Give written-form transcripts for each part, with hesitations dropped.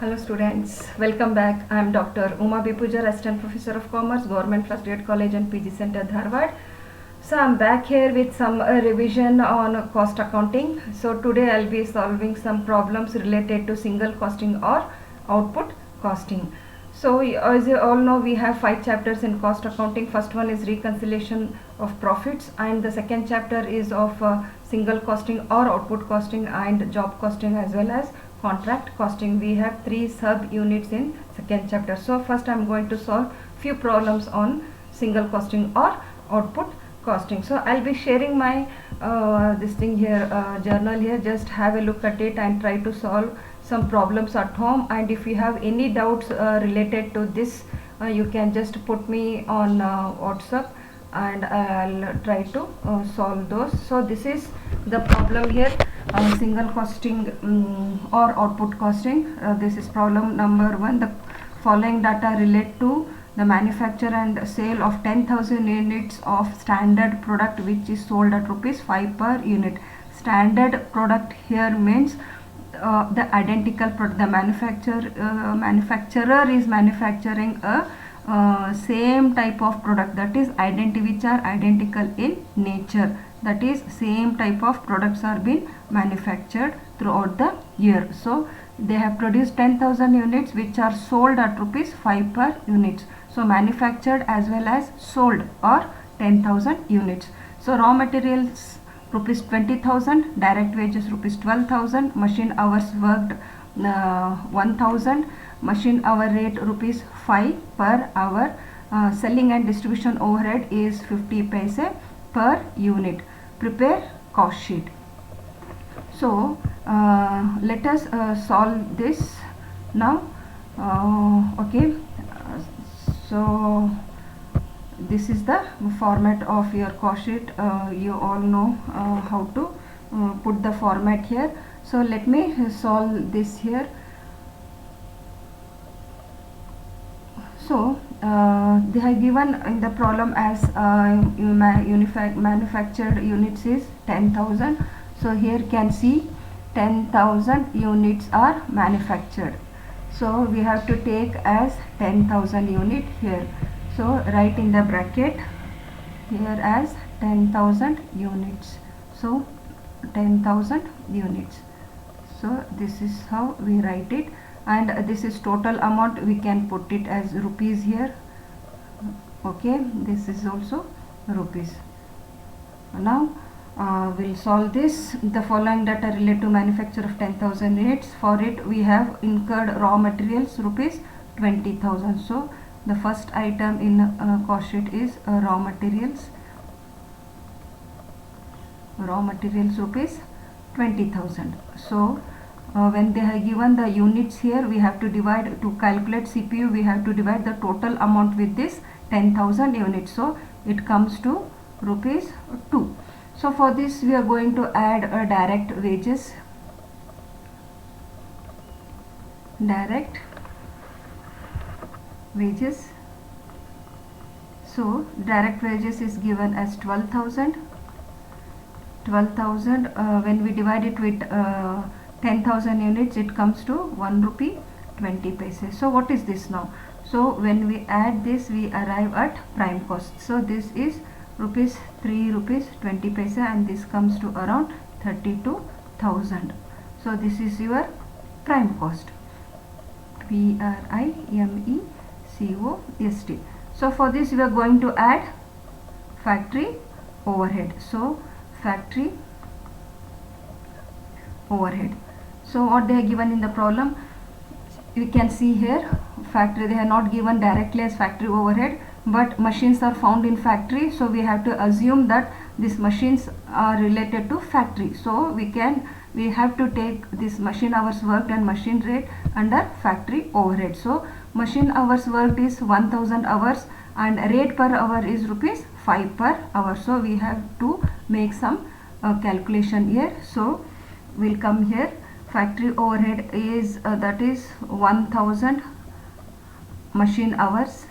Hello students, welcome back. I am Dr. Uma B. Pujar, Assistant Professor of Commerce, Government First Grade College and PG Center, Dharwad. So I am back here with some revision on cost accounting. So today I will be solving some problems related to single costing or output costing. So as you all know, we have 5 chapters in cost accounting. First one is reconciliation of profits, and the second chapter is of single costing or output costing and job costing as well as contract costing. We have 3 sub units in second chapter. So first I am going to solve few problems on single costing or output costing. So I'll be sharing my this thing here, journal here. Just have a look at it and try to solve some problems at home, and if you have any doubts related to this, you can just put me on WhatsApp and I'll try to solve those. So this is the problem here, single costing or output costing. This is problem number 1. The following data relate to the manufacture and sale of 10,000 units of standard product which is sold at rupees 5 per unit. Standard product here means the identical product. The manufacturer is manufacturing a same type of product, that is which are identical in nature, that is same type of products are being manufactured throughout the year. So they have produced 10,000 units which are sold at rupees 5 per units. So manufactured as well as sold are 10,000 units. So raw materials rupees 20,000, direct wages rupees 12,000, machine hours worked 1,000, machine hour rate rupees 5 per hour, selling and distribution overhead is 50 paise per unit. Prepare cost sheet. So let us solve this now. Okay, so this is the format of your cost sheet. You all know how to put the format here. So let me solve this here. So they have given in the problem as manufactured units is 10,000. So here can see 10,000 units are manufactured. So we have to take as 10,000 unit here. So write in the bracket here as 10,000 units. So 10,000 units. So this is how we write it, and this is total amount. We can put it as rupees here. Okay, this is also rupees. Now we'll solve this. The following data relate to manufacture of 10,000 units. For it we have incurred raw materials rupees 20,000. So the first item in cost sheet is raw materials. Raw materials rupees 20,000. So when they have given the units here, we have to divide, to calculate CPU we have to divide the total amount with this 10,000 units. So it comes to rupees 2. So for this we are going to add a direct wages. Direct wages. So direct wages is given as 12,000. 12,000 when we divide it with 10,000 units, it comes to 1 rupee 20 paise. So what is this now? So when we add this, we arrive at prime cost. So this is rupees 3 rupees 20 paise, and this comes to around 32,000. So this is your prime cost. PRIMECOST. So for this we are going to add factory overhead. So factory overhead. So what they are given in the problem, you can see here factory, they are not given directly as factory overhead, but machines are found in factory, so we have to assume that these machines are related to factory. So we have to take this machine hours worked and machine rate under factory overhead. So machine hours worked is 1,000 hours and rate per hour is rupees 5 per hour. So we have to make some calculation here. So we'll come here, factory overhead is that is 1,000 machine hours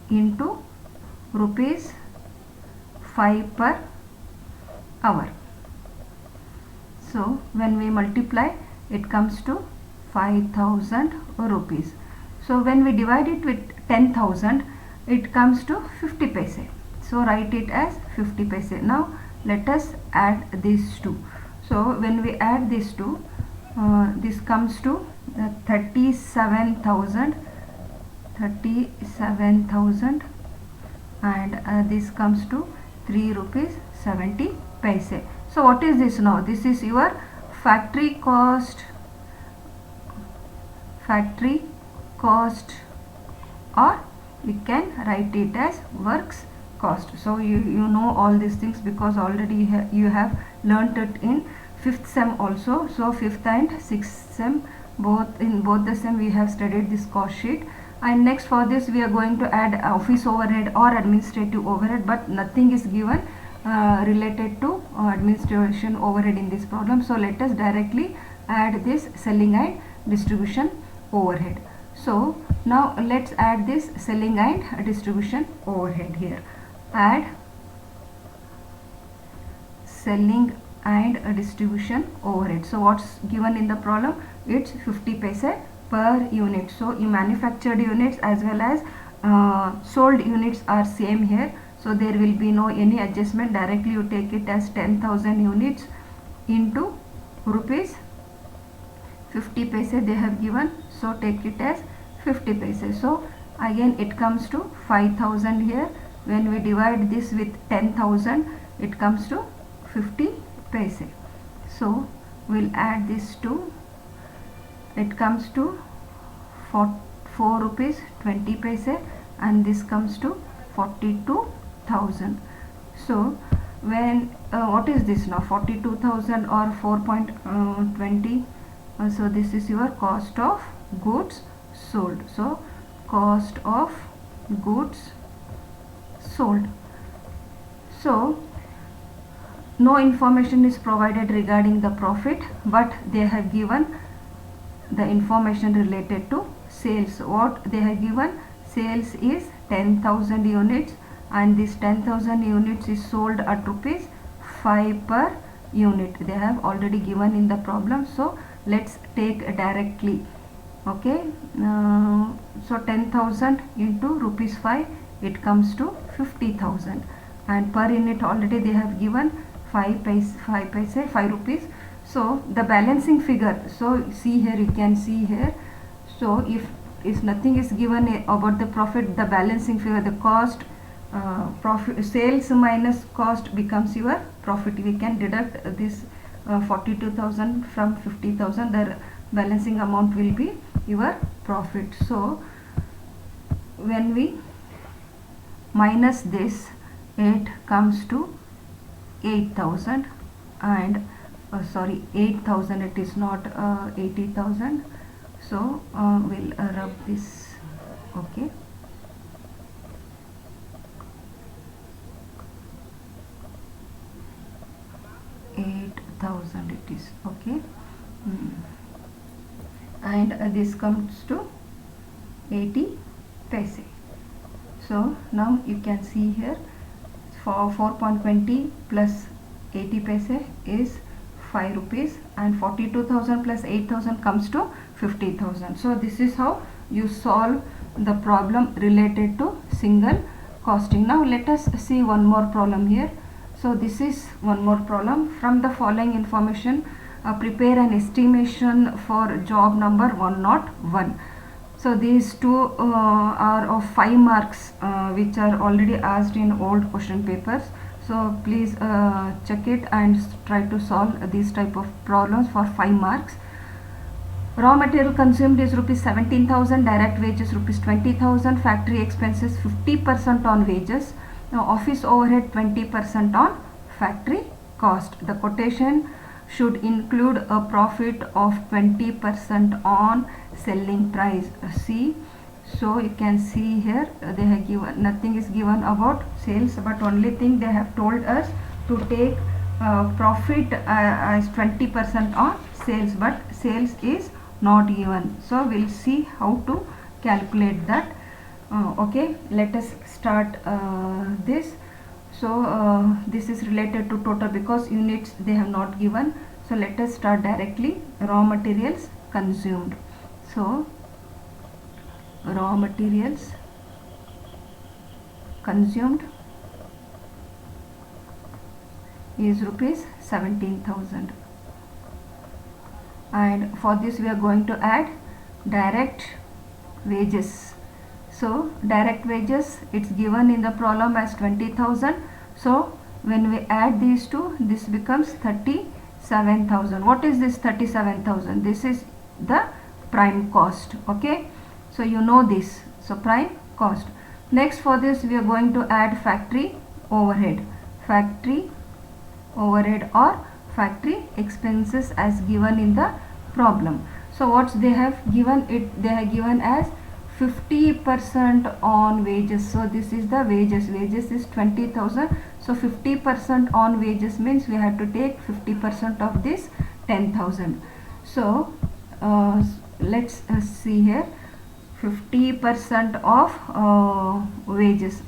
into rupees 5 per hour. So when we multiply, it comes to 5,000 rupees. So when we divide it with 10,000, it comes to 50 paise. So write it as 50 paise. Now let us add these two. So when we add these two, this comes to 37,000, and this comes to 3 rupees 70 paise. So what is this now? This is your factory cost, or we can write it as works cost. So you know all these things because already you have learnt it in 5th sem also. So 5th and 6th sem, both the sem we have studied this cost sheet. And next for this we are going to add office overhead or administrative overhead, but nothing is given related to administration overhead in this problem. So let us directly add this selling and distribution overhead. So now let's add this selling and distribution overhead here. Add selling and distribution overhead. So what's given in the problem? It's 50 paise per unit. So manufactured units as well as sold units are same here. So there will be no any adjustment. Directly you take it as 10,000 units into rupees 50 paise they have given. So take it as 50 paise. So again it comes to 5,000 here. When we divide this with 10,000, it comes to 50 paise. So we'll add this to, it comes to 4 rupees 20 paise, and this comes to 42,000. So when what is this now? 42,000 or 4.20. So this is your cost of goods sold. So cost of goods sold. So no information is provided regarding the profit, but they have given the information related to sales. What they have given? Sales is 10,000 units, and this 10,000 units is sold at rupees 5 per unit. They have already given in the problem. So let's take directly. Okay, so 10,000 into rupees 5, it comes to 50,000, and per unit already they have given 5 rupees. So the balancing figure, so see here, you can see here. So if nothing is given about the profit, the balancing figure, the cost, profit, sales minus cost becomes your profit. We can deduct this 42,000 from 50,000. The balancing amount will be your profit. So when we minus this, it comes to 8,000, and 8,000, it is not 80,000. So we'll rub this. Okay, $8,000 it is. Okay, and this comes to 80 paise. So now you can see here, for 4.20 plus 80 paise is 5 rupees, and 42,000 plus 8,000 comes to 50,000. So this is how you solve the problem related to single costing. Now let us see one more problem here. So this is one more problem. From the following information, prepare an estimation for job number 101. So these two are of 5 marks, which are already asked in old question papers. So please check it and try to solve these type of problems for 5 marks. Raw material consumed is rupees 17,000, direct wages rupees 20,000, factory expenses 50% on wages, now office overhead 20% on factory cost. The quotation should include a profit of 20% on selling price. See, so you can see here they have given, nothing is given about sales, but only thing they have told us to take profit as 20% on sales, but sales is not given. So we'll see how to calculate that. Okay, let us start this. So this is related to total because units they have not given. So let us start directly. Raw materials consumed. So raw materials consumed is rupees 17,000. And for this we are going to add direct wages. So direct wages, it's given in the problem as 20,000. So when we add these two, this becomes 37,000. What is this 37,000? This is the prime cost. Okay, so you know this. So prime cost. Next, for this we are going to add factory overhead. Factory overhead or factory expenses as given in the problem. So what they have given it, they have given as 50% on wages. So this is the wages. Wages is 20,000. So 50% on wages means we have to take 50% of this 10,000. So let's see here. 50% of wages.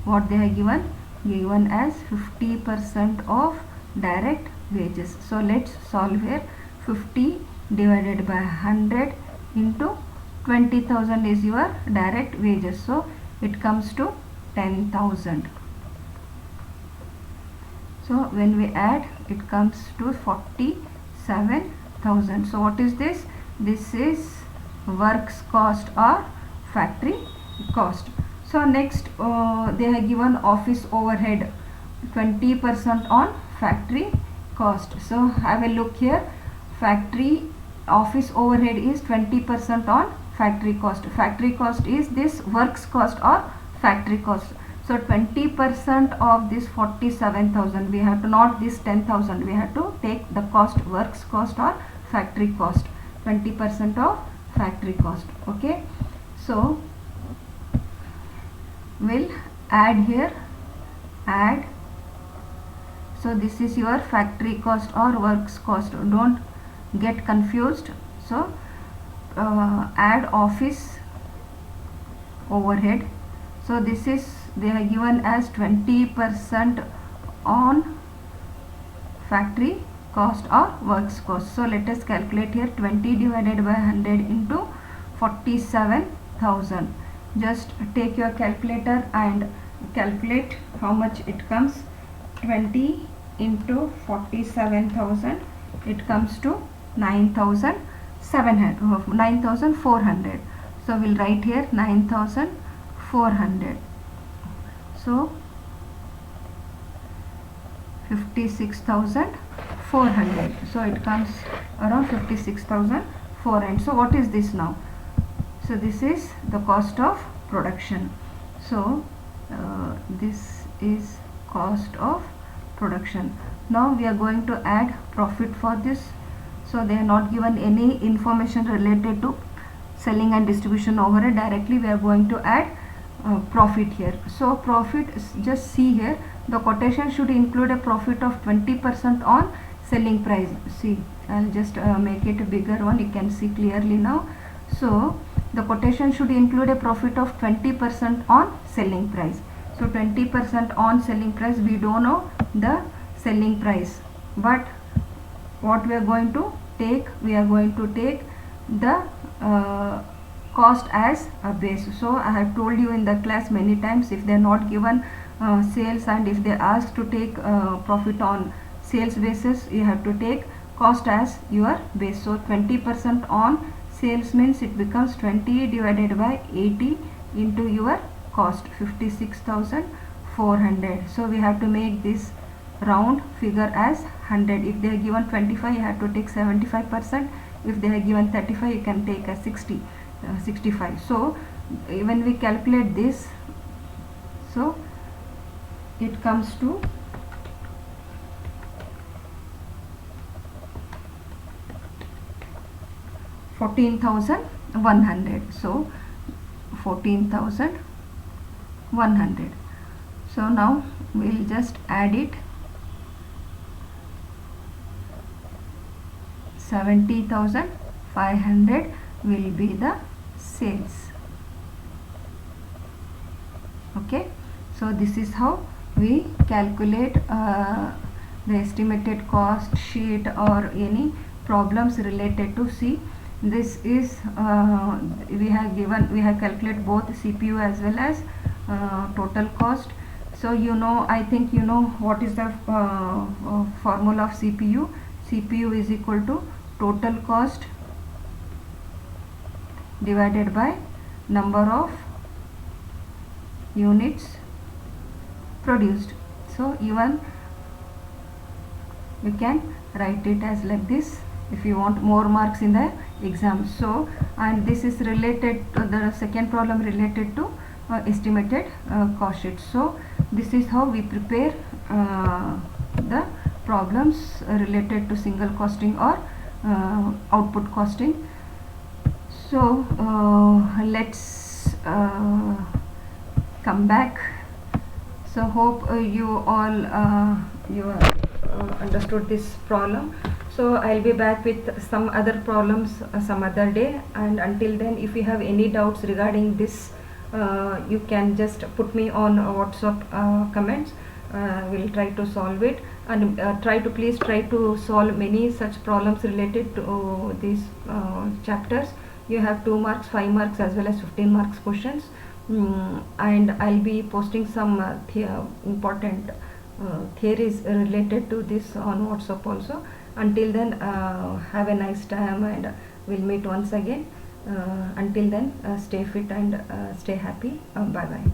What they have given? Given as 50% of direct wages. So let's solve here. 50 divided by 100 into 20,000 is your direct wages. So it comes to 10,000. So when we add, it comes to 47,000. So what is this? This is works cost or factory cost. So next they have given office overhead 20% on factory cost. So have a look here. Factory office overhead is 20% on factory cost. Factory cost is this works cost or factory cost. So 20% of this 47,000, we have to, not this 10,000, we have to take the cost, works cost or factory cost. 20% of factory cost. Okay, so we'll add here, add. So this is your factory cost or works cost. Don't get confused. So add office overhead. So this is, they are given as 20% on factory cost or works cost. So let us calculate here. 20 divided by 100 into 47,000. Just take your calculator and calculate how much it comes. 20 into 47,000, it comes to 9,400. So we'll write here 9,400. So 56,400. So it comes around 56,400. So what is this now? So this is the cost of production. So this is cost of production. Now we are going to add profit for this. So they are not given any information related to selling and distribution overhead. Directly we are going to add profit here. So profit, just see here, the quotation should include a profit of 20% on selling price. See, I'll just make it a bigger one, you can see clearly now. So the quotation should include a profit of 20% on selling price. So 20% on selling price, we don't know the selling price, but what we are going to take, we are going to take the cost as a base. So I have told you in the class many times, if they are not given sales and if they ask to take profit on sales basis, you have to take cost as your base. So 20% on sales means it becomes 20 divided by 80 into your cost, 56,400. So we have to make this round figure as 100. If they are given 25, you have to take 75%. If they are given 35, you can take a 65. So when we calculate this, so it comes to 14,100. So 14,100. So now we will just add it. 70,500 will be the sales. Okay, so this is how we calculate the estimated cost sheet or any problems related to, see, this is we have calculated both CPU as well as total cost. So I think you know what is the formula of CPU. CPU is equal to total cost divided by number of units produced. So even you can write it as like this if you want more marks in the exam. So, and this is related to the second problem related to estimated cost sheet. So this is how we prepare the problems related to single costing or output costing. So let's come back. So hope you all understood this problem. So I'll be back with some other problems some other day, and until then if you have any doubts regarding this, you can just put me on WhatsApp comments. We'll try to solve it, and please try to solve many such problems related to these chapters. You have 2 marks, 5 marks as well as 15 marks questions. And I'll be posting some important theories related to this on WhatsApp also. Until then, have a nice time, and we'll meet once again. Until then, stay fit and stay happy. Bye bye.